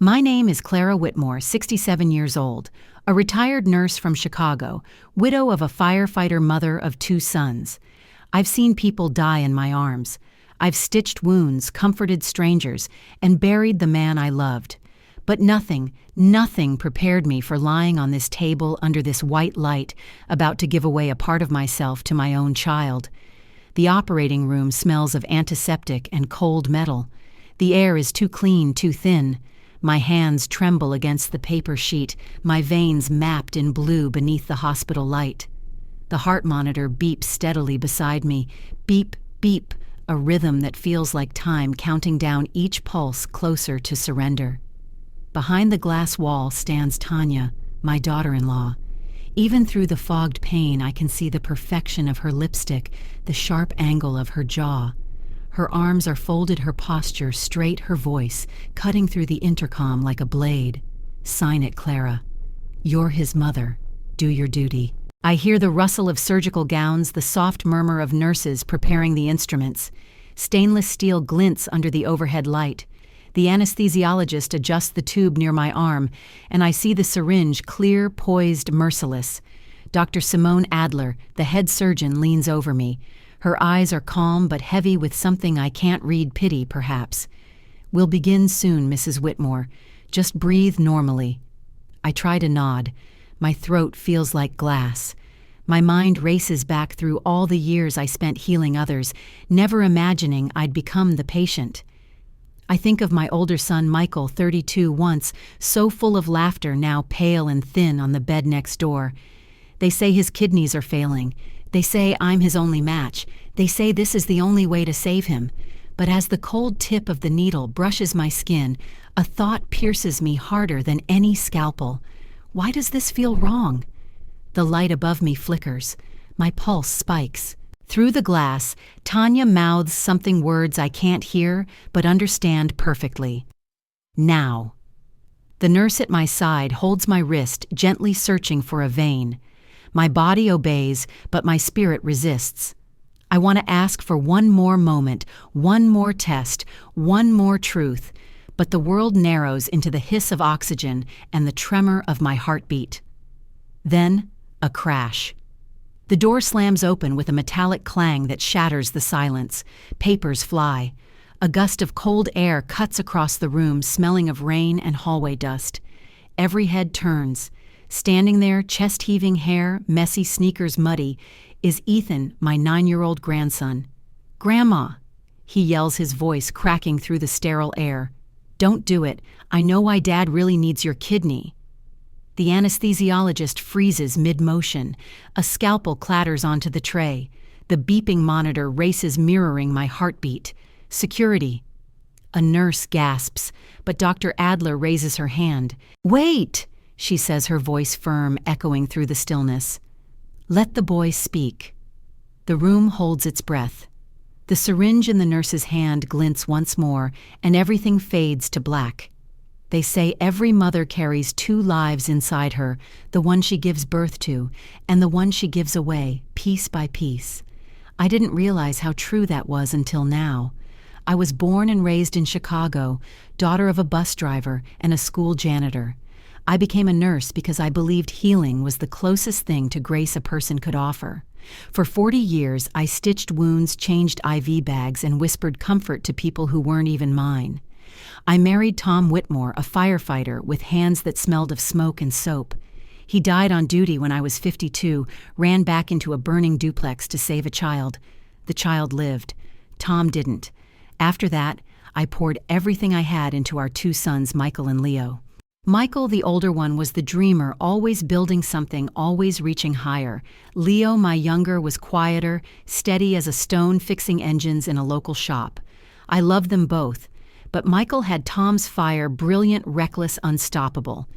My name is Clara Whitmore, 67 years old, a retired nurse from Chicago, widow of a firefighter, mother of 2 sons. I've seen people die in my arms. I've stitched wounds, comforted strangers, and buried the man I loved. But nothing prepared me for lying on this table under this white light, about to give away a part of myself to my own child. The operating room smells of antiseptic and cold metal. The air is too clean, too thin. My hands tremble against the paper sheet, my veins mapped in blue beneath the hospital light. The heart monitor beeps steadily beside me. Beep, beep, a rhythm that feels like time counting down each pulse closer to surrender. Behind the glass wall stands Tanya, my daughter-in-law. Even through the fogged pane, I can see the perfection of her lipstick, the sharp angle of her jaw. Her arms are folded, her posture straight, her voice cutting through the intercom like a blade. Sign it, Clara. You're his mother. Do your duty. I hear the rustle of surgical gowns, the soft murmur of nurses preparing the instruments. Stainless steel glints under the overhead light. The anesthesiologist adjusts the tube near my arm, and I see the syringe clear, poised, merciless. Dr. Simone Adler, the head surgeon, leans over me. Her eyes are calm but heavy with something I can't read, pity, perhaps. We'll begin soon, Mrs. Whitmore. Just breathe normally. I try to nod. My throat feels like glass. My mind races back through all the years I spent healing others, never imagining I'd become the patient. I think of my older son, Michael, 32, once so full of laughter, now pale and thin on the bed next door. They say his kidneys are failing. They say I'm his only match. They say this is the only way to save him. But as the cold tip of the needle brushes my skin, a thought pierces me harder than any scalpel. Why does this feel wrong? The light above me flickers. My pulse spikes. Through the glass, Tanya mouths something, words I can't hear but understand perfectly. Now. The nurse at my side holds my wrist, gently searching for a vein. My body obeys, but my spirit resists. I want to ask for one more moment, one more test, one more truth, but the world narrows into the hiss of oxygen and the tremor of my heartbeat. Then, a crash. The door slams open with a metallic clang that shatters the silence. Papers fly. A gust of cold air cuts across the room, smelling of rain and hallway dust. Every head turns. Standing there, chest-heaving hair, messy sneakers muddy, is Ethan, my 9-year-old grandson. "Grandma!" He yells, his voice cracking through the sterile air. "Don't do it. I know why Dad really needs your kidney." The anesthesiologist freezes mid-motion. A scalpel clatters onto the tray. The beeping monitor races, mirroring my heartbeat. Security. A nurse gasps, but Dr. Adler raises her hand. "Wait!" she says, her voice firm, echoing through the stillness. "Let the boy speak." The room holds its breath. The syringe in the nurse's hand glints once more, and everything fades to black. They say every mother carries 2 lives inside her, the one she gives birth to, and the one she gives away, piece by piece. I didn't realize how true that was until now. I was born and raised in Chicago, daughter of a bus driver and a school janitor. I became a nurse because I believed healing was the closest thing to grace a person could offer. For 40 years, I stitched wounds, changed IV bags, and whispered comfort to people who weren't even mine. I married Tom Whitmore, a firefighter with hands that smelled of smoke and soap. He died on duty when I was 52, ran back into a burning duplex to save a child. The child lived. Tom didn't. After that, I poured everything I had into our 2 sons, Michael and Leo. Michael, the older one, was the dreamer, always building something, always reaching higher. Leo, my younger, was quieter, steady as a stone, fixing engines in a local shop. I loved them both, but Michael had Tom's fire, brilliant, reckless, unstoppable.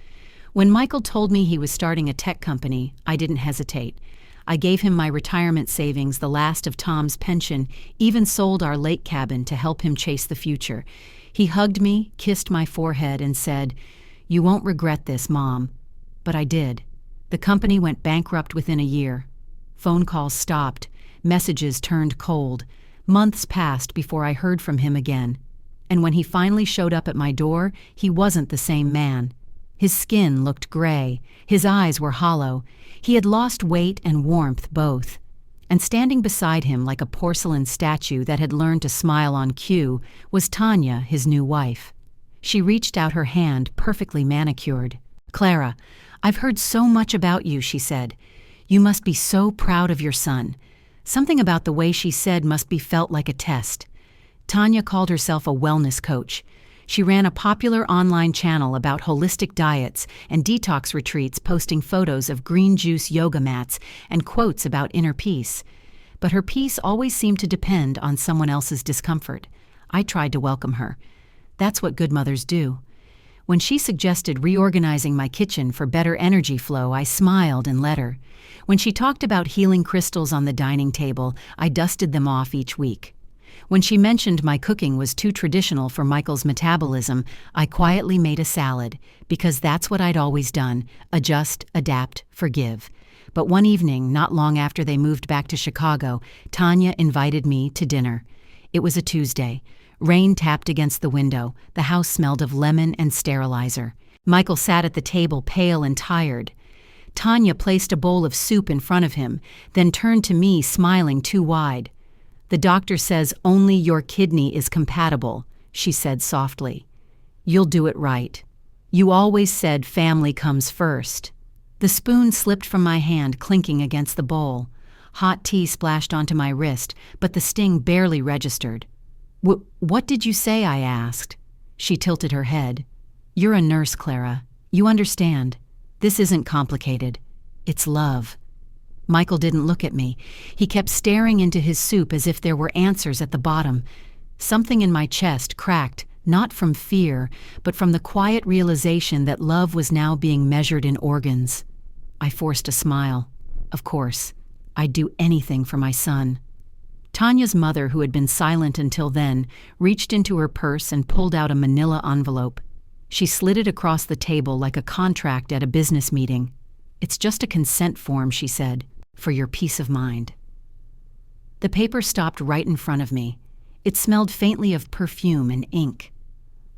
When Michael told me he was starting a tech company, I didn't hesitate. I gave him my retirement savings, the last of Tom's pension, even sold our lake cabin to help him chase the future. He hugged me, kissed my forehead, and said, "You won't regret this, Mom." But I did. The company went bankrupt within a year. Phone calls stopped. Messages turned cold. Months passed before I heard from him again. And when he finally showed up at my door, he wasn't the same man. His skin looked gray, his eyes were hollow. He had lost weight and warmth both. And standing beside him like a porcelain statue that had learned to smile on cue was Tanya, his new wife. She reached out her hand, perfectly manicured. "Clara, I've heard so much about you," she said. "You must be so proud of your son." Something about the way she said must be felt like a test. Tanya called herself a wellness coach. She ran a popular online channel about holistic diets and detox retreats, posting photos of green juice yoga mats and quotes about inner peace. But her peace always seemed to depend on someone else's discomfort. I tried to welcome her. That's what good mothers do. When she suggested reorganizing my kitchen for better energy flow, I smiled and let her. When she talked about healing crystals on the dining table, I dusted them off each week. When she mentioned my cooking was too traditional for Michael's metabolism, I quietly made a salad, because that's what I'd always done: adjust, adapt, forgive. But one evening, not long after they moved back to Chicago, Tanya invited me to dinner. It was a Tuesday. Rain tapped against the window. The house smelled of lemon and sterilizer. Michael sat at the table, pale and tired. Tanya placed a bowl of soup in front of him, then turned to me, smiling too wide. "The doctor says only your kidney is compatible," she said softly. "You'll do it right. You always said family comes first." The spoon slipped from my hand, clinking against the bowl. Hot tea splashed onto my wrist, but the sting barely registered. What did you say?" I asked. She tilted her head. "You're a nurse, Clara. You understand. This isn't complicated. It's love." Michael didn't look at me. He kept staring into his soup as if there were answers at the bottom. Something in my chest cracked, not from fear, but from the quiet realization that love was now being measured in organs. I forced a smile. Of course, I'd do anything for my son. Tanya's mother, who had been silent until then, reached into her purse and pulled out a manila envelope. She slid it across the table like a contract at a business meeting. "It's just a consent form," she said, "for your peace of mind." The paper stopped right in front of me. It smelled faintly of perfume and ink.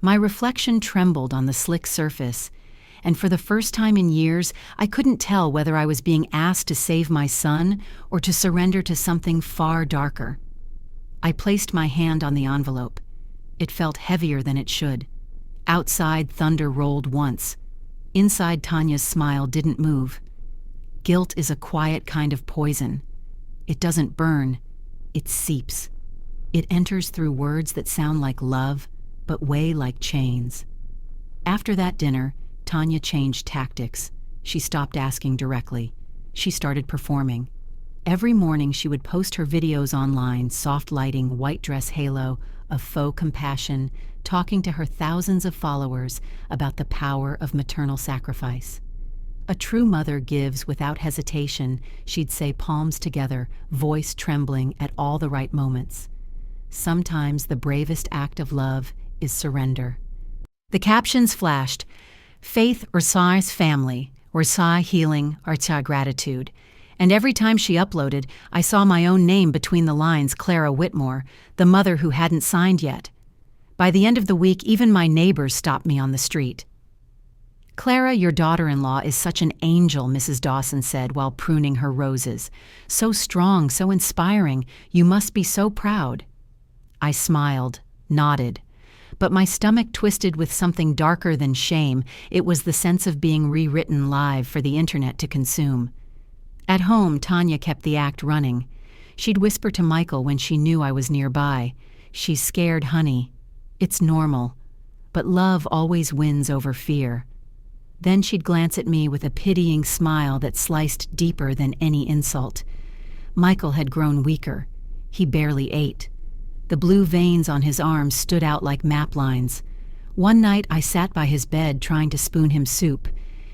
My reflection trembled on the slick surface, and for the first time in years, I couldn't tell whether I was being asked to save my son or to surrender to something far darker. I placed my hand on the envelope. It felt heavier than it should. Outside, thunder rolled once. Inside, Tanya's smile didn't move. Guilt is a quiet kind of poison. It doesn't burn. It seeps. It enters through words that sound like love, but weigh like chains. After that dinner, Tanya changed tactics. She stopped asking directly. She started performing. Every morning she would post her videos online, soft lighting, white dress halo, of faux compassion, talking to her thousands of followers about the power of maternal sacrifice. "A true mother gives without hesitation," she'd say, palms together, voice trembling at all the right moments. "Sometimes the bravest act of love is surrender." The captions flashed: "Faith or Sai's family," or "Sai healing," or "Sai gratitude." And every time she uploaded, I saw my own name between the lines: Clara Whitmore, the mother who hadn't signed yet. By the end of the week, even my neighbors stopped me on the street. "Clara, your daughter-in-law is such an angel," Mrs. Dawson said while pruning her roses. "So strong, so inspiring. You must be so proud." I smiled, nodded. But my stomach twisted with something darker than shame. It was the sense of being rewritten live for the internet to consume. At home, Tanya kept the act running. She'd whisper to Michael when she knew I was nearby, "She's scared, honey. It's normal." But love always wins over fear. Then she'd glance at me with a pitying smile that sliced deeper than any insult. Michael had grown weaker. He barely ate. The blue veins on his arms stood out like map lines. One night I sat by his bed trying to spoon him soup.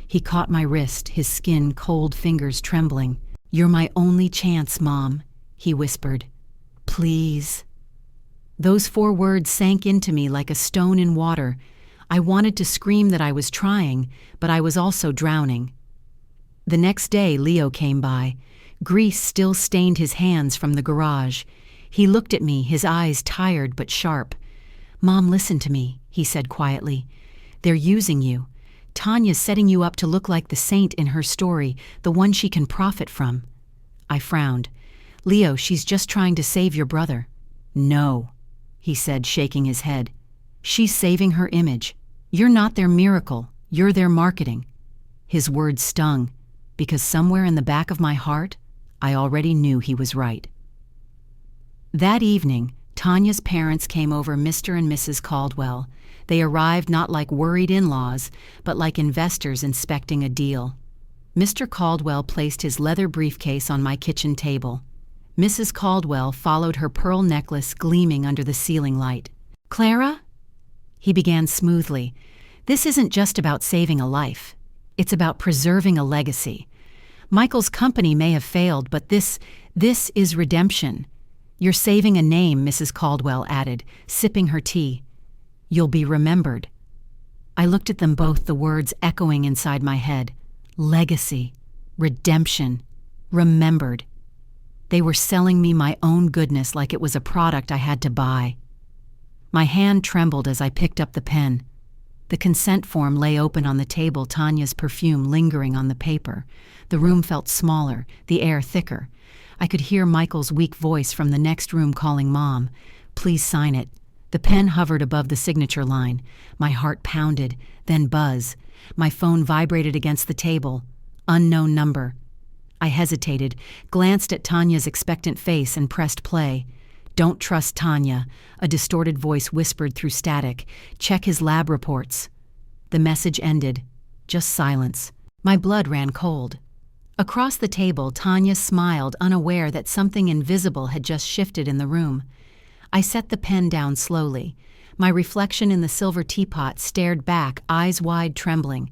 He caught my wrist, his skin, cold fingers trembling. "You're my only chance, Mom," he whispered. "Please." Those 4 words sank into me like a stone in water. I wanted to scream that I was trying, but I was also drowning. The next day, Leo came by. Grease still stained his hands from the garage. He looked at me, his eyes tired but sharp. "Mom, listen to me," he said quietly. "They're using you. Tanya's setting you up to look like the saint in her story, the one she can profit from." I frowned. "Leo, she's just trying to save your brother." "No," he said, shaking his head. "She's saving her image. You're not their miracle. You're their marketing." His words stung, because somewhere in the back of my heart, I already knew he was right. That evening, Tanya's parents came over, Mr. and Mrs. Caldwell. They arrived not like worried in-laws, but like investors inspecting a deal. Mr. Caldwell placed his leather briefcase on my kitchen table. Mrs. Caldwell followed, her pearl necklace gleaming under the ceiling light. "Clara?" He began smoothly. "This isn't just about saving a life. It's about preserving a legacy. Michael's company may have failed, but this is redemption. You're saving a name," Mrs. Caldwell added, sipping her tea. "You'll be remembered." I looked at them both, the words echoing inside my head. Legacy, redemption, remembered. They were selling me my own goodness like it was a product I had to buy. My hand trembled as I picked up the pen. The consent form lay open on the table, Tanya's perfume lingering on the paper. The room felt smaller, the air thicker. I could hear Michael's weak voice from the next room calling Mom. "Please sign it." The pen hovered above the signature line. My heart pounded, then buzz. My phone vibrated against the table. Unknown number. I hesitated, glanced at Tanya's expectant face, and pressed play. "Don't trust Tanya," a distorted voice whispered through static. "Check his lab reports." The message ended. Just silence. My blood ran cold. Across the table, Tanya smiled, unaware that something invisible had just shifted in the room. I set the pen down slowly. My reflection in the silver teapot stared back, eyes wide, trembling.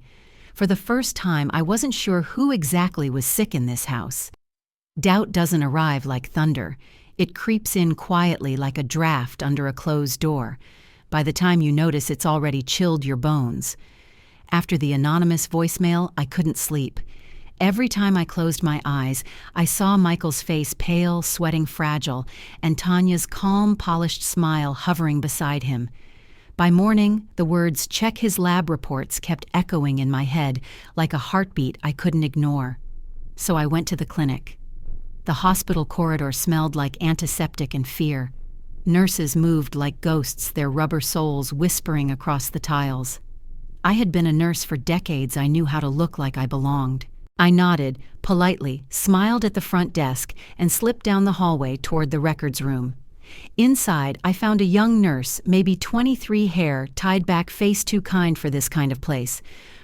For the first time, I wasn't sure who exactly was sick in this house. Doubt doesn't arrive like thunder. It creeps in quietly like a draft under a closed door. By the time you notice, it's already chilled your bones. After the anonymous voicemail, I couldn't sleep. Every time I closed my eyes, I saw Michael's face, pale, sweating, fragile, and Tanya's calm, polished smile hovering beside him. By morning, the words "check his lab reports" kept echoing in my head like a heartbeat I couldn't ignore. So I went to the clinic. The hospital corridor smelled like antiseptic and fear. Nurses moved like ghosts, their rubber soles whispering across the tiles. I had been a nurse for decades. I knew how to look like I belonged. I nodded, politely, smiled at the front desk, and slipped down the hallway toward the records room. Inside, I found a young nurse, maybe 23, hair tied back, face too kind for this kind of place.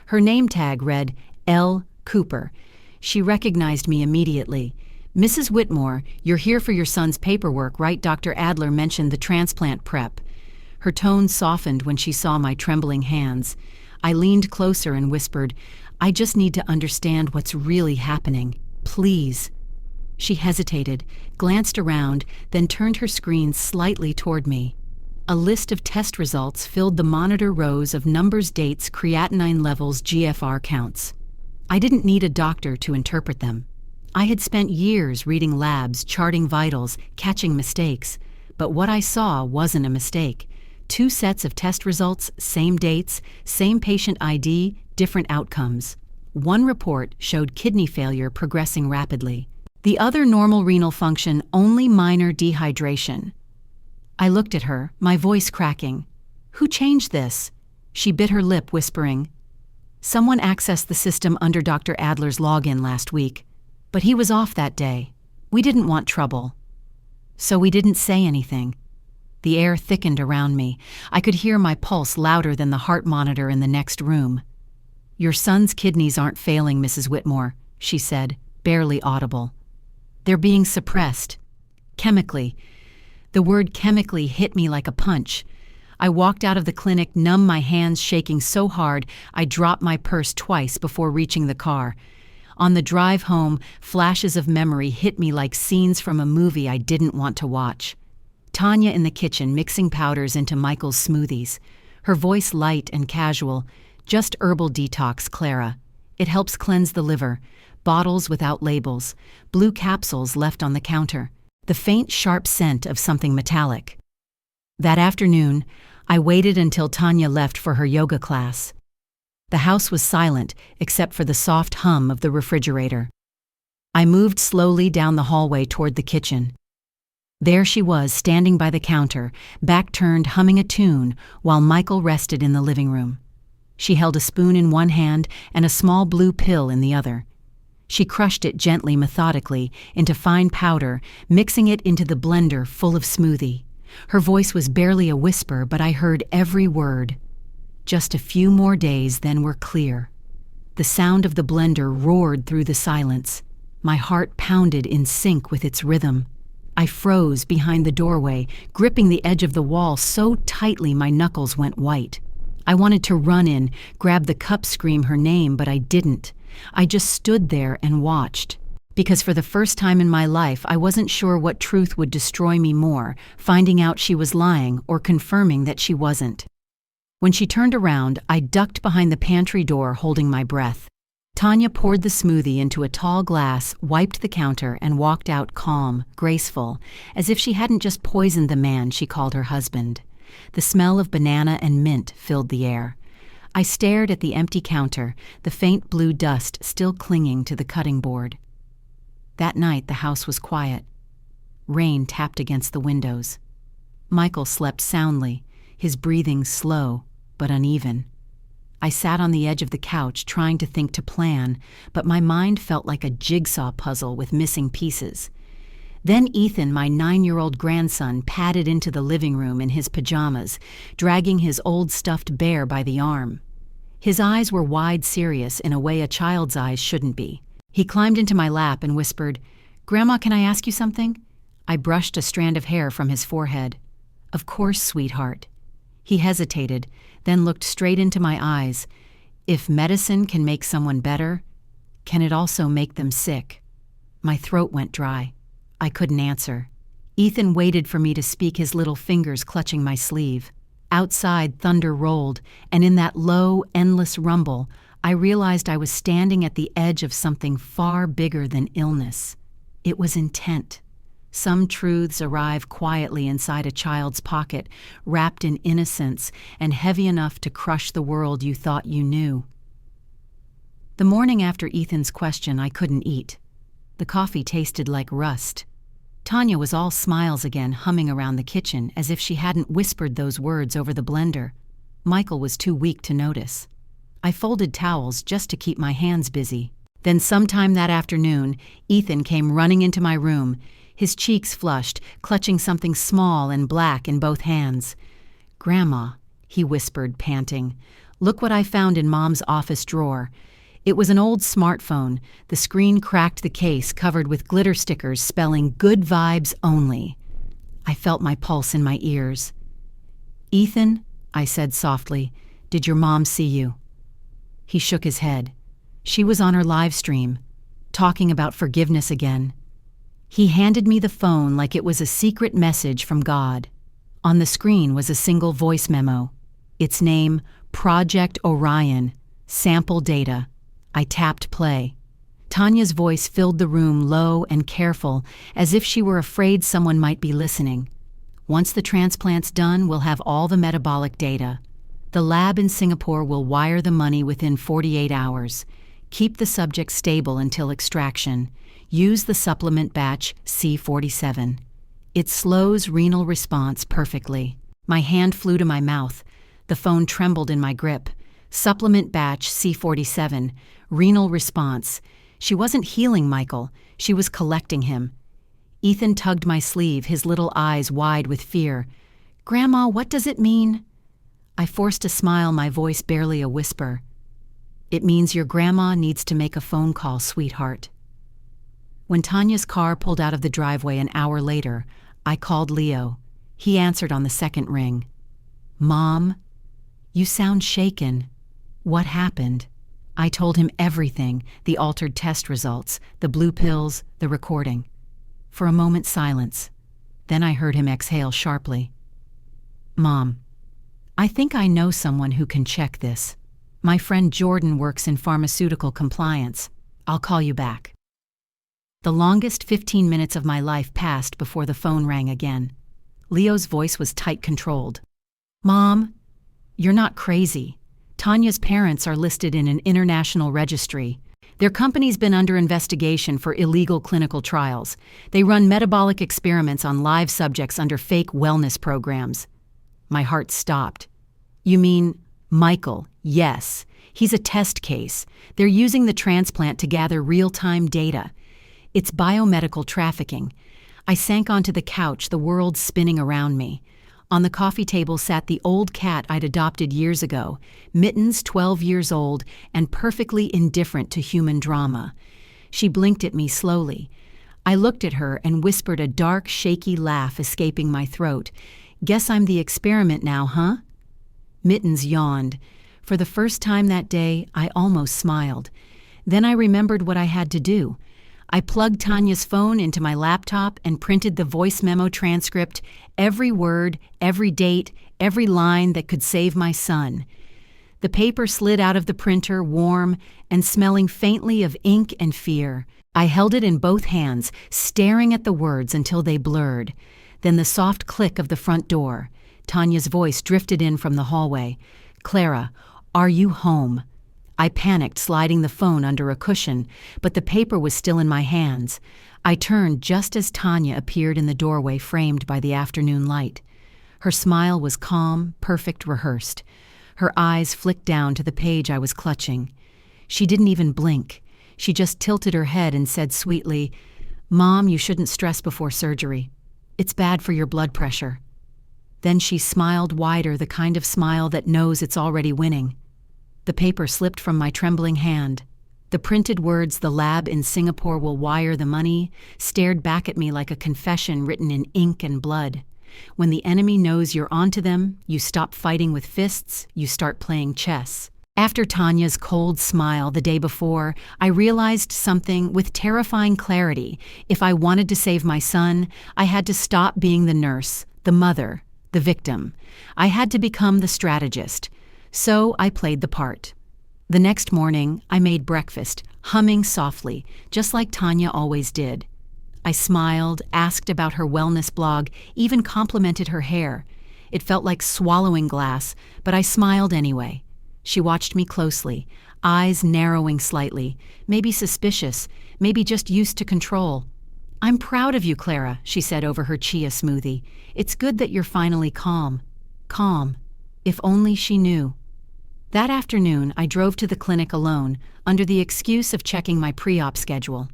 Her name tag read L. Cooper. She recognized me immediately. "Mrs. Whitmore, you're here for your son's paperwork, right? Dr. Adler mentioned the transplant prep." Her tone softened when she saw my trembling hands. I leaned closer and whispered, "I just need to understand what's really happening. Please." She hesitated, glanced around, then turned her screen slightly toward me. A list of test results filled the monitor rows of numbers, dates, creatinine levels, GFR counts. I didn't need a doctor to interpret them. I had spent years reading labs, charting vitals, catching mistakes. But what I saw wasn't a mistake. 2 sets of test results, same dates, same patient ID, different outcomes. One report showed kidney failure progressing rapidly. The other, normal renal function, only minor dehydration. I looked at her, my voice cracking. "Who changed this?" She bit her lip, whispering, "Someone accessed the system under Dr. Adler's login last week. But he was off that day. We didn't want trouble. So we didn't say anything." The air thickened around me. I could hear my pulse louder than the heart monitor in the next room. "Your son's kidneys aren't failing, Mrs. Whitmore," she said, barely audible. "They're being suppressed. Chemically." The word chemically hit me like a punch. I walked out of the clinic, numb, my hands shaking so hard I dropped my purse twice before reaching the car. On the drive home, flashes of memory hit me like scenes from a movie I didn't want to watch. Tanya in the kitchen mixing powders into Michael's smoothies. Her voice light and casual. "Just herbal detox, Clara. It helps cleanse the liver. Bottles without labels. Blue capsules left on the counter. The faint, sharp scent of something metallic." That afternoon, I waited until Tanya left for her yoga class. The house was silent except for the soft hum of the refrigerator. I moved slowly down the hallway toward the kitchen. There she was, standing by the counter, back turned, humming a tune, while Michael rested in the living room. She held a spoon in one hand and a small blue pill in the other. She crushed it gently, methodically, into fine powder, mixing it into the blender full of smoothie. Her voice was barely a whisper, but I heard every word. Just a few more days, then we're clear. The sound of the blender roared through the silence. My heart pounded in sync with its rhythm. I froze behind the doorway, gripping the edge of the wall so tightly my knuckles went white. I wanted to run in, grab the cup, scream her name, but I didn't. I just stood there and watched. Because for the first time in my life, I wasn't sure what truth would destroy me more, finding out she was lying or confirming that she wasn't. When she turned around, I ducked behind the pantry door, holding my breath. Tanya poured the smoothie into a tall glass, wiped the counter, and walked out calm, graceful, as if she hadn't just poisoned the man she called her husband. The smell of banana and mint filled the air. I stared at the empty counter, the faint blue dust still clinging to the cutting board. That night the house was quiet. Rain tapped against the windows. Michael slept soundly, his breathing slow but uneven. I sat on the edge of the couch trying to think, to plan, but my mind felt like a jigsaw puzzle with missing pieces. Then Ethan, my 9-year-old grandson, padded into the living room in his pajamas, dragging his old stuffed bear by the arm. His eyes were wide, serious, in a way a child's eyes shouldn't be. He climbed into my lap and whispered, "Grandma, can I ask you something?" I brushed a strand of hair from his forehead. "Of course, sweetheart." He hesitated, then looked straight into my eyes. "If medicine can make someone better, can it also make them sick?" My throat went dry. I couldn't answer. Ethan waited for me to speak, his little fingers clutching my sleeve. Outside, thunder rolled, and in that low, endless rumble, I realized I was standing at the edge of something far bigger than illness. It was intent. Some truths arrive quietly inside a child's pocket, wrapped in innocence and heavy enough to crush the world you thought you knew. The morning after Ethan's question, I couldn't eat. The coffee tasted like rust. Tanya was all smiles again, humming around the kitchen as if she hadn't whispered those words over the blender. Michael was too weak to notice. I folded towels just to keep my hands busy. Then sometime that afternoon, Ethan came running into my room, his cheeks flushed, clutching something small and black in both hands. "Grandma," he whispered, panting, "look what I found in Mom's office drawer." It was an old smartphone. The screen cracked, the case covered with glitter stickers spelling "Good Vibes Only." I felt my pulse in my ears. "Ethan," I said softly, "did your mom see you?" He shook his head. She was on her live stream, talking about forgiveness again. He handed me the phone like it was a secret message from God. On the screen was a single voice memo. Its name, Project Orion, sample data. I tapped play. Tanya's voice filled the room, low and careful, as if she were afraid someone might be listening. "Once the transplant's done, we'll have all the metabolic data. The lab in Singapore will wire the money within 48 hours. Keep the subject stable until extraction. Use the supplement batch C47. It slows renal response perfectly." My hand flew to my mouth. The phone trembled in my grip. Supplement batch C47, renal response. She wasn't healing Michael, she was collecting him. Ethan tugged my sleeve, his little eyes wide with fear. "Grandma, what does it mean?" I forced a smile, my voice barely a whisper. "It means your grandma needs to make a phone call, sweetheart." When Tanya's car pulled out of the driveway an hour later, I called Leo. He answered on the second ring. "Mom, you sound shaken. What happened?" I told him everything, the altered test results, the blue pills, the recording. For a moment, silence. Then I heard him exhale sharply. "Mom, I think I know someone who can check this. My friend Jordan works in pharmaceutical compliance. I'll call you back." The longest 15 minutes of my life passed before the phone rang again. Leo's voice was tight, controlled. Mom, you're not crazy. Tanya's parents are listed in an international registry. Their company's been under investigation for illegal clinical trials. They run metabolic experiments on live subjects under fake wellness programs. My heart stopped. You mean Michael? Yes. He's a test case. They're using the transplant to gather real-time data. It's biomedical trafficking. I sank onto the couch, the world spinning around me. On the coffee table sat the old cat I'd adopted years ago, Mittens, 12 years old, and perfectly indifferent to human drama. She blinked at me slowly. I looked at her and whispered, a dark, shaky laugh escaping my throat. Guess I'm the experiment now, huh? Mittens yawned. For the first time that day, I almost smiled. Then I remembered what I had to do. I plugged Tanya's phone into my laptop and printed the voice memo transcript, every word, every date, every line that could save my son. The paper slid out of the printer, warm and smelling faintly of ink and fear. I held it in both hands, staring at the words until they blurred. Then the soft click of the front door. Tanya's voice drifted in from the hallway. "Clara, are you home?" I panicked, sliding the phone under a cushion, but the paper was still in my hands. I turned just as Tanya appeared in the doorway, framed by the afternoon light. Her smile was calm, perfect, rehearsed. Her eyes flicked down to the page I was clutching. She didn't even blink. She just tilted her head and said sweetly, "Mom, you shouldn't stress before surgery. It's bad for your blood pressure." Then she smiled wider, the kind of smile that knows it's already winning. The paper slipped from my trembling hand. The printed words, "The lab in Singapore will wire the money," stared back at me like a confession written in ink and blood. When the enemy knows you're onto them, you stop fighting with fists, you start playing chess. After Tanya's cold smile the day before, I realized something with terrifying clarity. If I wanted to save my son, I had to stop being the nurse, the mother, the victim. I had to become the strategist. So I played the part. The next morning, I made breakfast, humming softly, just like Tanya always did. I smiled, asked about her wellness blog, even complimented her hair. It felt like swallowing glass, but I smiled anyway. She watched me closely, eyes narrowing slightly, maybe suspicious, maybe just used to control. "I'm proud of you, Clara," she said over her chia smoothie. "It's good that you're finally calm." Calm. If only she knew. That afternoon, I drove to the clinic alone, under the excuse of checking my pre-op schedule.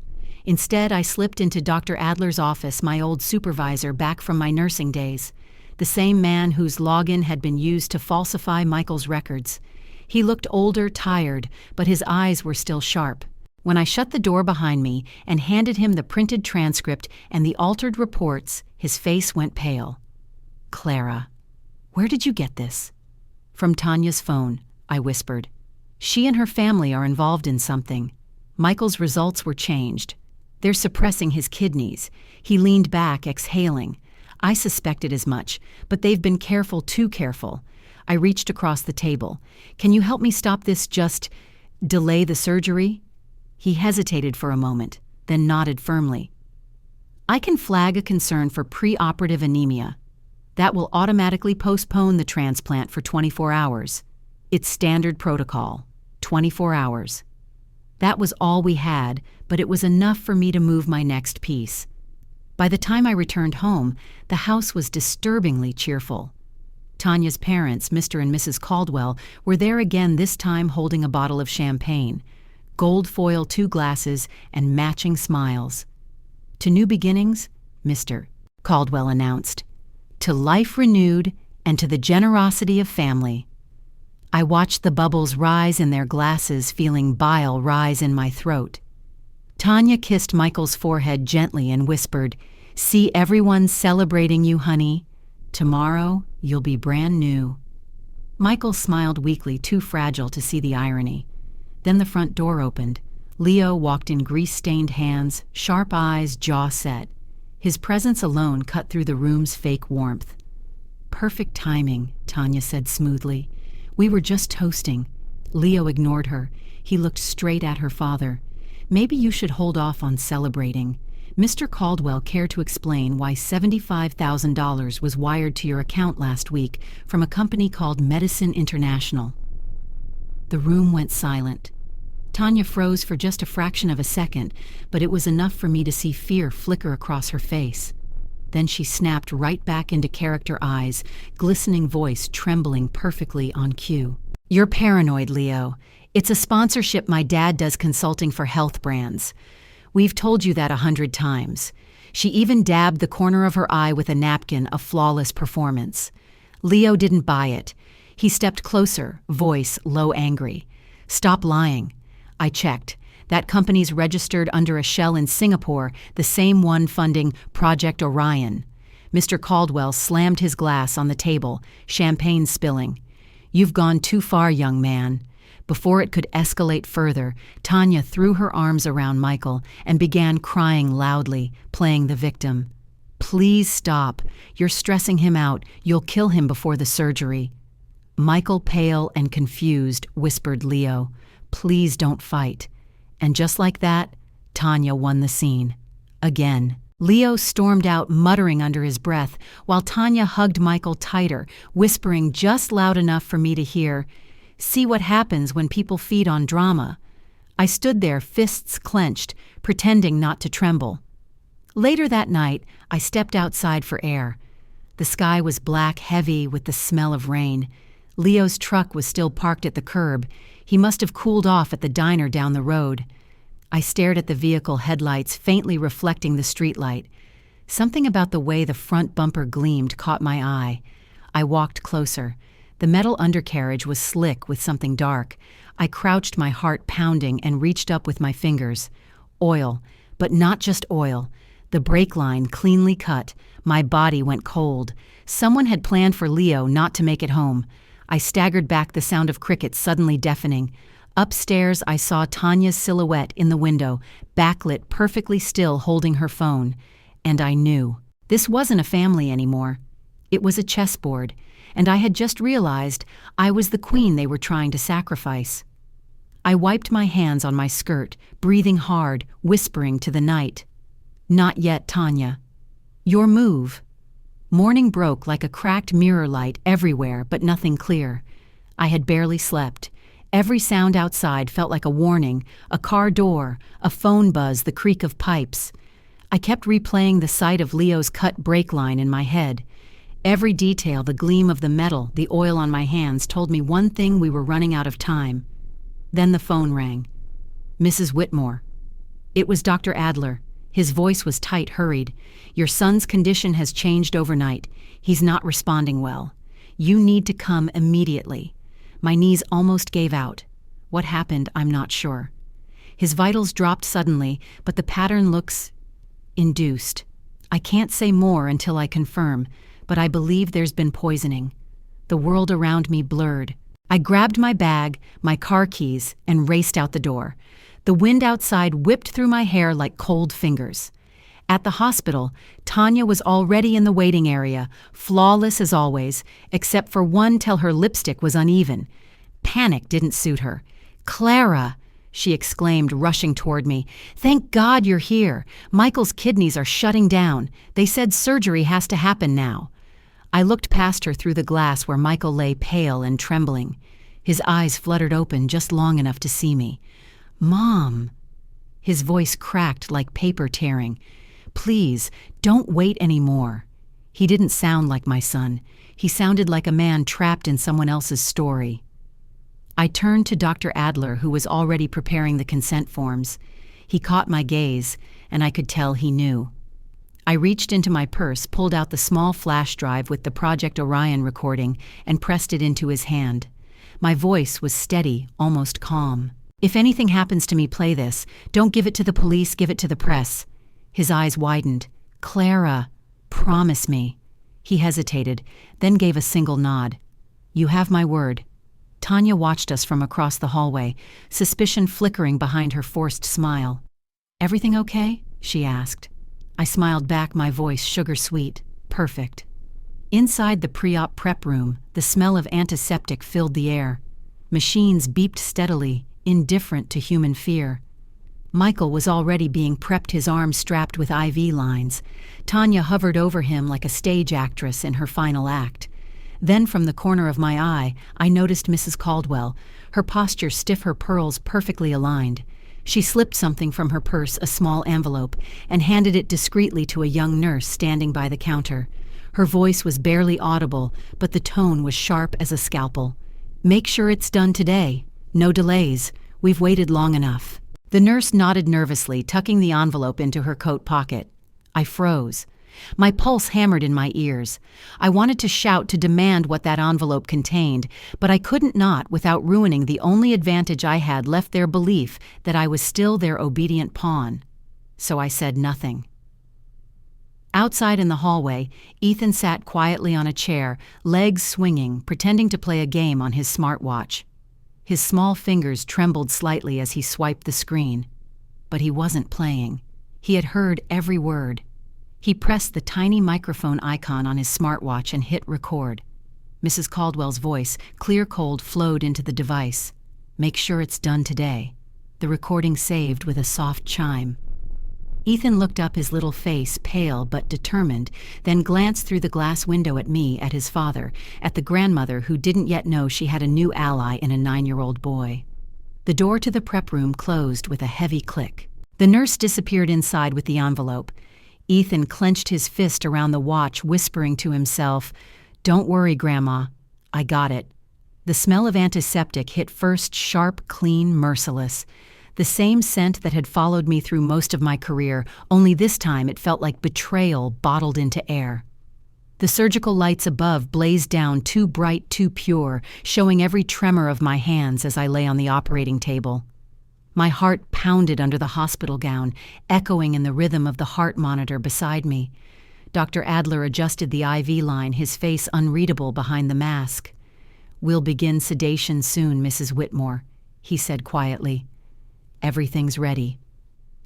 Instead, I slipped into Dr. Adler's office, my old supervisor back from my nursing days, the same man whose login had been used to falsify Michael's records. He looked older, tired, but his eyes were still sharp. When I shut the door behind me and handed him the printed transcript and the altered reports, his face went pale. "Clara, where did you get this?" "From Tanya's phone," I whispered. "She and her family are involved in something. Michael's results were changed. They're suppressing his kidneys." He leaned back, exhaling. I suspected as much, but they've been careful, too careful. I reached across the table. "Can you help me stop this, just delay the surgery?" He hesitated for a moment, then nodded firmly. "I can flag a concern for preoperative anemia. That will automatically postpone the transplant for 24 hours. It's standard protocol, 24 hours. That was all we had, but it was enough for me to move my next piece. By the time I returned home, the house was disturbingly cheerful. Tanya's parents, Mr. and Mrs. Caldwell, were there again, this time holding a bottle of champagne, gold foil 2 glasses, and matching smiles. "To new beginnings," Mr. Caldwell announced. "To life renewed and to the generosity of family." I watched the bubbles rise in their glasses, feeling bile rise in my throat. Tanya kissed Michael's forehead gently and whispered, "See everyone celebrating you, honey. Tomorrow, you'll be brand new." Michael smiled weakly, too fragile to see the irony. Then the front door opened. Leo walked in grease-stained hands, sharp eyes, jaw set. His presence alone cut through the room's fake warmth. "Perfect timing," Tanya said smoothly. "We were just toasting." Leo ignored her. He looked straight at her father. "Maybe you should hold off on celebrating. Mr. Caldwell care to explain why $75,000 was wired to your account last week from a company called Medicine International? The room went silent. Tanya froze for just a fraction of a second, but it was enough for me to see fear flicker across her face. Then she snapped right back into character eyes, glistening voice trembling perfectly on cue. You're paranoid, Leo. It's a sponsorship my dad does consulting for health brands. We've told you that 100 times. She even dabbed the corner of her eye with a napkin, a flawless performance. Leo didn't buy it. He stepped closer, voice low angry. Stop lying. I checked. That company's registered under a shell in Singapore, the same one funding Project Orion. Mr. Caldwell slammed his glass on the table, champagne spilling. You've gone too far, young man. Before it could escalate further, Tanya threw her arms around Michael and began crying loudly, playing the victim. Please stop. You're stressing him out. You'll kill him before the surgery. Michael, pale and confused, whispered Leo, please don't fight. And just like that, Tanya won the scene. Again. Leo stormed out, muttering under his breath, while Tanya hugged Michael tighter, whispering just loud enough for me to hear, see what happens when people feed on drama. I stood there, fists clenched, pretending not to tremble. Later that night, I stepped outside for air. The sky was black, heavy with the smell of rain. Leo's truck was still parked at the curb. He must have cooled off at the diner down the road. I stared at the vehicle headlights, faintly reflecting the streetlight. Something about the way the front bumper gleamed caught my eye. I walked closer. The metal undercarriage was slick with something dark. I crouched, my heart pounding, and reached up with my fingers. Oil, but not just oil. The brake line cleanly cut. My body went cold. Someone had planned for Leo not to make it home. I staggered back, the sound of crickets suddenly deafening. Upstairs, I saw Tanya's silhouette in the window, backlit, perfectly still, holding her phone. And I knew. This wasn't a family anymore. It was a chessboard, and I had just realized I was the queen they were trying to sacrifice. I wiped my hands on my skirt, breathing hard, whispering to the night. Not yet, Tanya. Your move. Morning broke like a cracked mirror light everywhere, but nothing clear. I had barely slept. Every sound outside felt like a warning, a car door, a phone buzz, the creak of pipes. I kept replaying the sight of Leo's cut brake line in my head. Every detail, the gleam of the metal, the oil on my hands, told me one thing: we were running out of time. Then the phone rang. Mrs. Whitmore. It was Dr. Adler. His voice was tight, hurried. Your son's condition has changed overnight. He's not responding well. You need to come immediately. My knees almost gave out. What happened, I'm not sure. His vitals dropped suddenly, but the pattern looks induced. I can't say more until I confirm, but I believe there's been poisoning. The world around me blurred. I grabbed my bag, my car keys, and raced out the door. The wind outside whipped through my hair like cold fingers. At the hospital, Tanya was already in the waiting area, flawless as always, except for one till her lipstick was uneven. Panic didn't suit her. Clara, she exclaimed, rushing toward me. Thank God you're here. Michael's kidneys are shutting down. They said surgery has to happen now. I looked past her through the glass where Michael lay pale and trembling. His eyes fluttered open just long enough to see me. Mom. His voice cracked like paper tearing. Please, don't wait anymore. He didn't sound like my son. He sounded like a man trapped in someone else's story. I turned to Dr. Adler, who was already preparing the consent forms. He caught my gaze, and I could tell he knew. I reached into my purse, pulled out the small flash drive with the Project Orion recording, and pressed it into his hand. My voice was steady, almost calm. If anything happens to me, play this. Don't give it to the police, give it to the press. His eyes widened. Clara, promise me. He hesitated, then gave a single nod. You have my word. Tanya watched us from across the hallway, suspicion flickering behind her forced smile. Everything okay? She asked. I smiled back, my voice sugar-sweet. Perfect. Inside the pre-op prep room, the smell of antiseptic filled the air. Machines beeped steadily, indifferent to human fear. Michael was already being prepped, his arms strapped with IV lines. Tanya hovered over him like a stage actress in her final act. Then from the corner of my eye, I noticed Mrs. Caldwell, her posture stiff, her pearls perfectly aligned. She slipped something from her purse, a small envelope, and handed it discreetly to a young nurse standing by the counter. Her voice was barely audible, but the tone was sharp as a scalpel. "Make sure it's done today. No delays. We've waited long enough." The nurse nodded nervously, tucking the envelope into her coat pocket. I froze. My pulse hammered in my ears. I wanted to shout, to demand what that envelope contained, but I couldn't not without ruining the only advantage I had left, their belief that I was still their obedient pawn. So I said nothing. Outside in the hallway, Ethan sat quietly on a chair, legs swinging, pretending to play a game on his smartwatch. His small fingers trembled slightly as he swiped the screen. But he wasn't playing. He had heard every word. He pressed the tiny microphone icon on his smartwatch and hit record. Mrs. Caldwell's voice, clear cold, flowed into the device. "Make sure it's done today." The recording saved with a soft chime. Ethan looked up, his little face pale but determined, then glanced through the glass window at me, at his father, at the grandmother who didn't yet know she had a new ally in a 9-year-old boy. The door to the prep room closed with a heavy click. The nurse disappeared inside with the envelope. Ethan clenched his fist around the watch, whispering to himself, "Don't worry, Grandma. I got it." The smell of antiseptic hit first, sharp, clean, merciless. The same scent that had followed me through most of my career, only this time it felt like betrayal bottled into air. The surgical lights above blazed down, too bright, too pure, showing every tremor of my hands as I lay on the operating table. My heart pounded under the hospital gown, echoing in the rhythm of the heart monitor beside me. Dr. Adler adjusted the IV line, his face unreadable behind the mask. "We'll begin sedation soon, Mrs. Whitmore," he said quietly. "Everything's ready."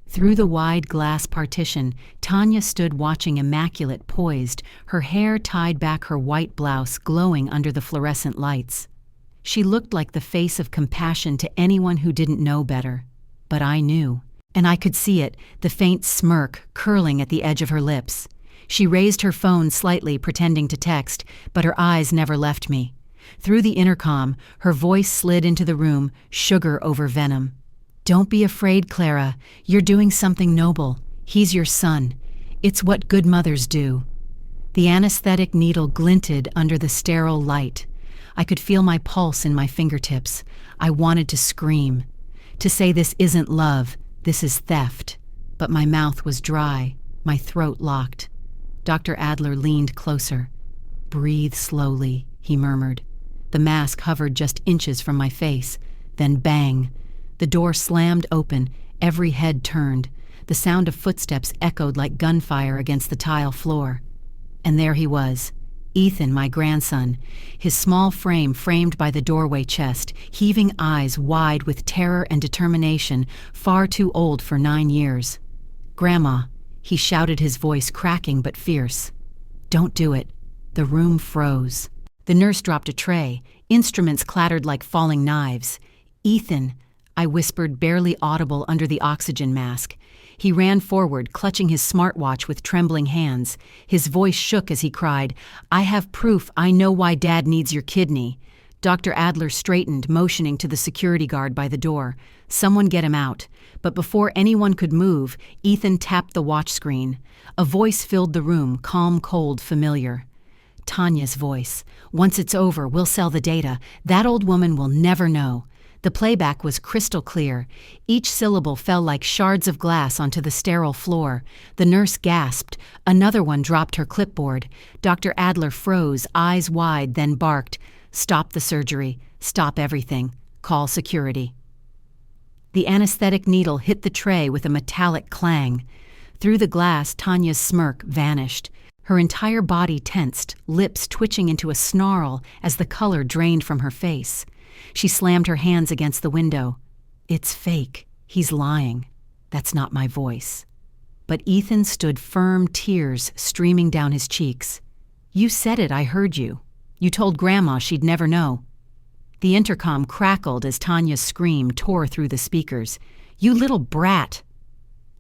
Through the wide glass partition, Tanya stood watching, immaculate, poised, her hair tied back, her white blouse glowing under the fluorescent lights. She looked like the face of compassion to anyone who didn't know better. But I knew, and I could see it, the faint smirk curling at the edge of her lips. She raised her phone slightly, pretending to text, but her eyes never left me. Through the intercom, her voice slid into the room, sugar over venom. "Don't be afraid, Clara. You're doing something noble. He's your son. It's what good mothers do." The anesthetic needle glinted under the sterile light. I could feel my pulse in my fingertips. I wanted to scream, to say this isn't love, this is theft. But my mouth was dry, my throat locked. Dr. Adler leaned closer. "Breathe slowly," he murmured. The mask hovered just inches from my face. Then bang. The door slammed open, every head turned. The sound of footsteps echoed like gunfire against the tile floor. And there he was, Ethan, my grandson, his small frame framed by the doorway chest, heaving eyes wide with terror and determination, far too old for 9 years. "Grandma," he shouted, his voice cracking but fierce. "Don't do it." The room froze. The nurse dropped a tray. Instruments clattered like falling knives. "Ethan," I whispered, barely audible under the oxygen mask. He ran forward, clutching his smartwatch with trembling hands. His voice shook as he cried, "I have proof. I know why Dad needs your kidney." Dr. Adler straightened, motioning to the security guard by the door. "Someone get him out." But before anyone could move, Ethan tapped the watch screen. A voice filled the room, calm, cold, familiar. Tanya's voice. "Once it's over, we'll sell the data. That old woman will never know." The playback was crystal clear. Each syllable fell like shards of glass onto the sterile floor. The nurse gasped. Another one dropped her clipboard. Dr. Adler froze, eyes wide, then barked, "Stop the surgery. Stop everything. Call security." The anesthetic needle hit the tray with a metallic clang. Through the glass, Tanya's smirk vanished. Her entire body tensed, lips twitching into a snarl as the color drained from her face. She slammed her hands against the window. "It's fake. He's lying. That's not my voice." But Ethan stood firm, tears streaming down his cheeks. "You said it, I heard you. You told Grandma she'd never know." The intercom crackled as Tanya's scream tore through the speakers. "You little brat!"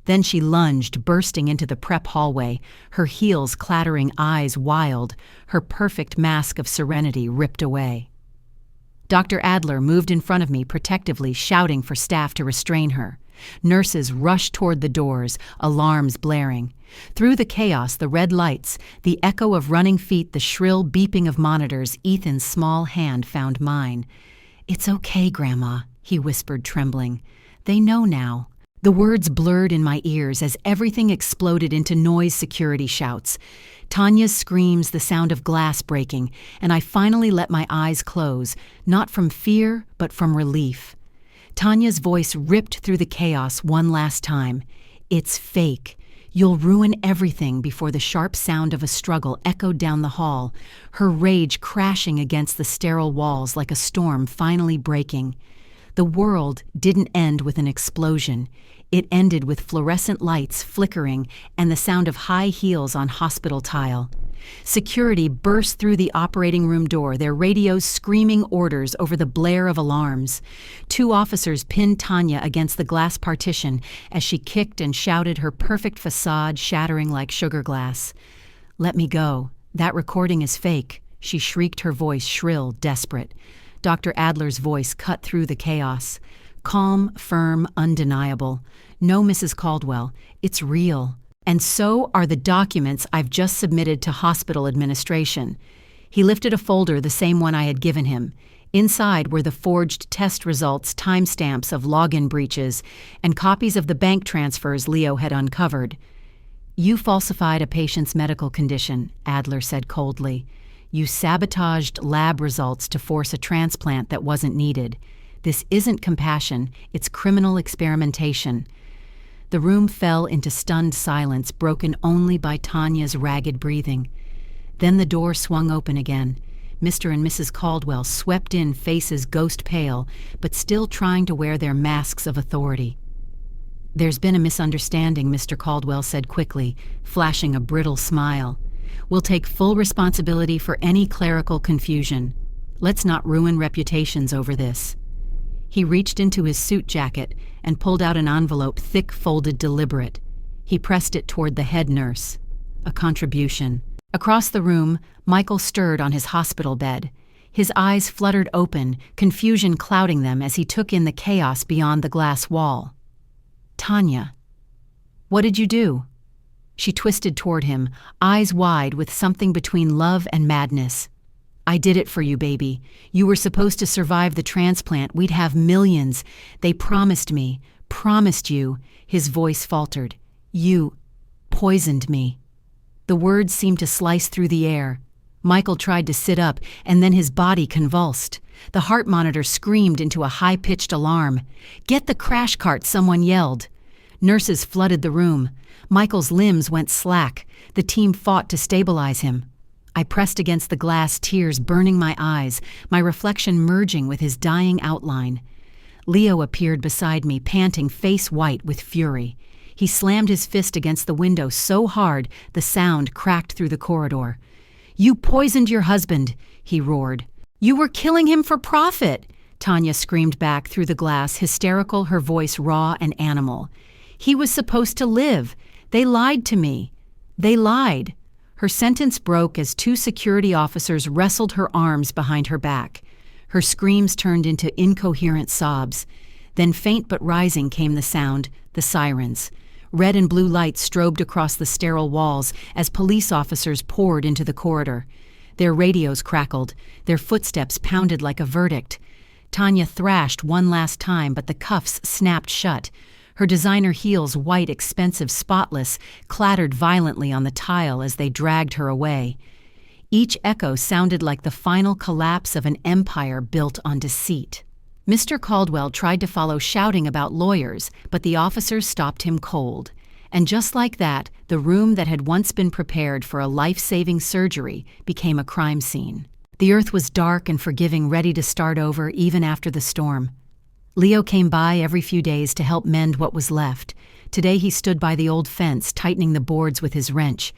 Then she lunged, bursting into the prep hallway, her heels clattering, eyes wild, her perfect mask of serenity ripped away. Dr. Adler moved in front of me protectively, shouting for staff to restrain her. Nurses rushed toward the doors, alarms blaring. Through the chaos, the red lights, the echo of running feet, the shrill beeping of monitors, Ethan's small hand found mine. "It's okay, Grandma," he whispered, trembling. "They know now." The words blurred in my ears as everything exploded into noise. Security shouts, Tanya's screams, the sound of glass breaking, and I finally let my eyes close, not from fear, but from relief. Tanya's voice ripped through the chaos one last time. "It's fake. You'll ruin everything," before the sharp sound of a struggle echoed down the hall, her rage crashing against the sterile walls like a storm finally breaking. The world didn't end with an explosion. It ended with fluorescent lights flickering and the sound of high heels on hospital tile. Security burst through the operating room door, their radios screaming orders over the blare of alarms. 2 officers pinned Tanya against the glass partition as she kicked and shouted, her perfect facade shattering like sugar glass. "Let me go. That recording is fake," she shrieked, her voice shrill, desperate. Dr. Adler's voice cut through the chaos. Calm, firm, undeniable. "No, Mrs. Caldwell, it's real. And so are the documents I've just submitted to hospital administration." He lifted a folder, the same one I had given him. Inside were the forged test results, timestamps of login breaches, and copies of the bank transfers Leo had uncovered. "You falsified a patient's medical condition," Adler said coldly. "You sabotaged lab results to force a transplant that wasn't needed. This isn't compassion, it's criminal experimentation." The room fell into stunned silence, broken only by Tanya's ragged breathing. Then the door swung open again. Mr. and Mrs. Caldwell swept in, faces ghost pale, but still trying to wear their masks of authority. "There's been a misunderstanding," Mr. Caldwell said quickly, flashing a brittle smile. "We'll take full responsibility for any clerical confusion. Let's not ruin reputations over this." He reached into his suit jacket and pulled out an envelope, thick, folded, deliberate. He pressed it toward the head nurse. A contribution. Across the room, Michael stirred on his hospital bed. His eyes fluttered open, confusion clouding them as he took in the chaos beyond the glass wall. "Tanya, what did you do?" She twisted toward him, eyes wide with something between love and madness. "I did it for you, baby. You were supposed to survive the transplant. We'd have millions. They promised me, promised you." His voice faltered. "You poisoned me." The words seemed to slice through the air. Michael tried to sit up, and then his body convulsed. The heart monitor screamed into a high-pitched alarm. "Get the crash cart," someone yelled. Nurses flooded the room. Michael's limbs went slack. The team fought to stabilize him. I pressed against the glass, tears burning my eyes, my reflection merging with his dying outline. Leo appeared beside me, panting, face white with fury. He slammed his fist against the window so hard the sound cracked through the corridor. "You poisoned your husband," he roared. "You were killing him for profit," Tanya screamed back through the glass, hysterical, her voice raw and animal. "He was supposed to live. They lied to me. They lied." Her sentence broke as 2 security officers wrestled her arms behind her back. Her screams turned into incoherent sobs. Then faint but rising came the sound, the sirens. Red and blue lights strobed across the sterile walls as police officers poured into the corridor. Their radios crackled, their footsteps pounded like a verdict. Tanya thrashed one last time, but the cuffs snapped shut. Her designer heels, white, expensive, spotless, clattered violently on the tile as they dragged her away. Each echo sounded like the final collapse of an empire built on deceit. Mr. Caldwell tried to follow, shouting about lawyers, but the officers stopped him cold. And just like that, the room that had once been prepared for a life-saving surgery became a crime scene. The earth was dark and forgiving, ready to start over even after the storm. Leo came by every few days to help mend what was left. Today he stood by the old fence, tightening the boards with his wrench.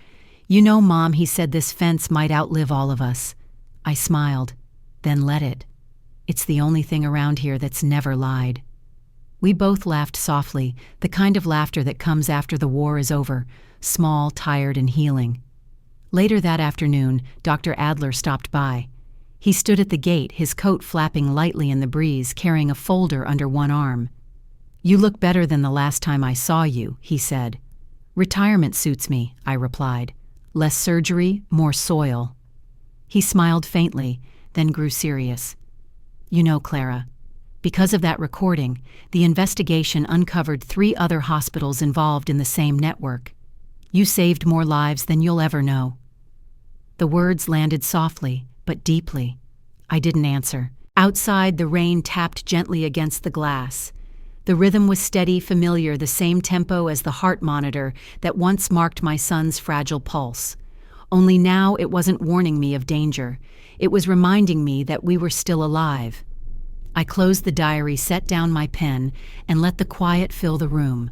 "You know, Mom," he said, "this fence might outlive all of us." I smiled. "Then let it. It's the only thing around here that's never lied." We both laughed softly, the kind of laughter that comes after the war is over, small, tired, and healing. Later that afternoon, Dr. Adler stopped by. He stood at the gate, his coat flapping lightly in the breeze, carrying a folder under one arm. "You look better than the last time I saw you," he said. "Retirement suits me," I replied. "Less surgery, more soil." He smiled faintly, then grew serious. "You know, Clara, because of that recording, the investigation uncovered 3 other hospitals involved in the same network. You saved more lives than you'll ever know." The words landed softly, but deeply. I didn't answer. Outside, the rain tapped gently against the glass. The rhythm was steady, familiar, the same tempo as the heart monitor that once marked my son's fragile pulse. Only now it wasn't warning me of danger. It was reminding me that we were still alive. I closed the diary, set down my pen, and let the quiet fill the room.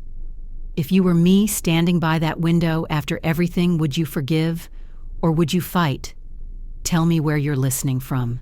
If you were me standing by that window after everything, would you forgive? Or would you fight? Tell me where you're listening from.